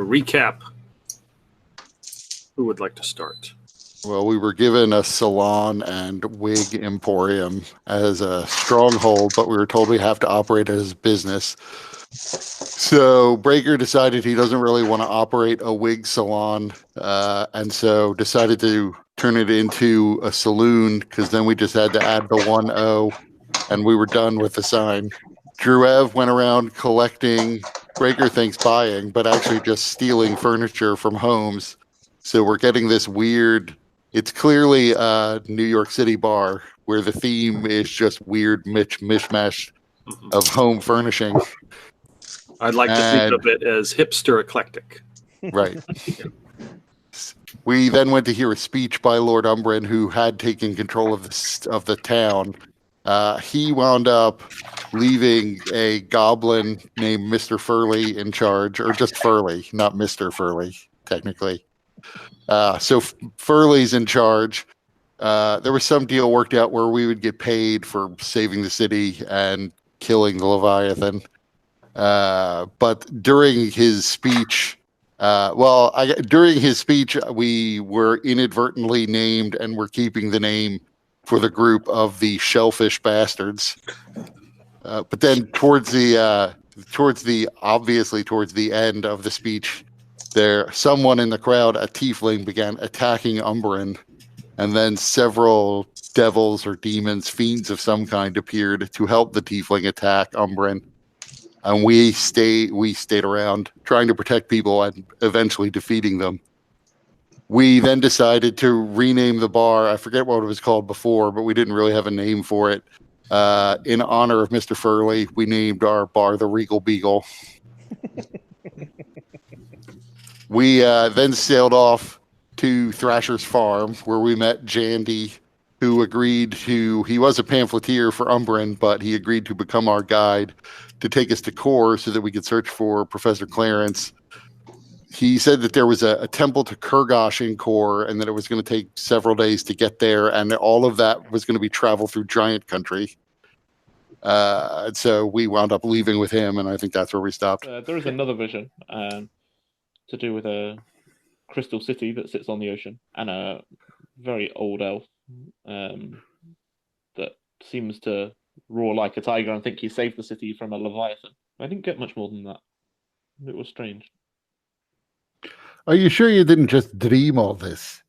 recap, who would like to start? Well, we were given a salon and wig emporium as a stronghold, but we were told we have to operate as a business. So Breaker decided he doesn't really want to operate a wig salon, and so decided to turn it into a saloon, because then we just had to add the 1 O, and we were done with the sign. Druev went around collecting, Breaker thinks buying, but actually just stealing furniture from homes. So we're getting this weird, it's clearly a New York City bar where the theme is just weird mishmash of home furnishing. I'd like to think of it as hipster eclectic. Right. We then went to hear a speech by Lord Umbren, who had taken control of the town. He wound up leaving a goblin named Mr. Furley in charge, or just Furley, not Mr. Furley, technically. So Furley's in charge. There was some deal worked out where we would get paid for saving the city and killing the Leviathan. But during his speech, during his speech, we were inadvertently named, and we're keeping the name for the group of the Shellfish Bastards. But then towards the end of the speech, someone in the crowd, a tiefling, began attacking Umbren, and then several devils or demons, fiends of some kind, appeared to help the tiefling attack Umbren. And we stayed around trying to protect people and eventually defeating them. We then decided to rename the bar. I forget what it was called before, but we didn't really have a name for it. In honor of Mr. Furley, we named our bar the Regal Beagle. We then sailed off to Thrasher's Farm, where we met Jandy, who he was a pamphleteer for Umbren, but he agreed to become our guide to take us to Kor so that we could search for Professor Clarence. He said that there was a temple to Kurgosh in Kor, and that it was going to take several days to get there, and all of that was going to be travel through Giant Country. And so we wound up leaving with him, and I think that's where we stopped. There is another vision to do with a crystal city that sits on the ocean, and a very old elf that seems to roar like a tiger and think he saved the city from a Leviathan. I didn't get much more than that. It was strange. Are you sure you didn't just dream all this?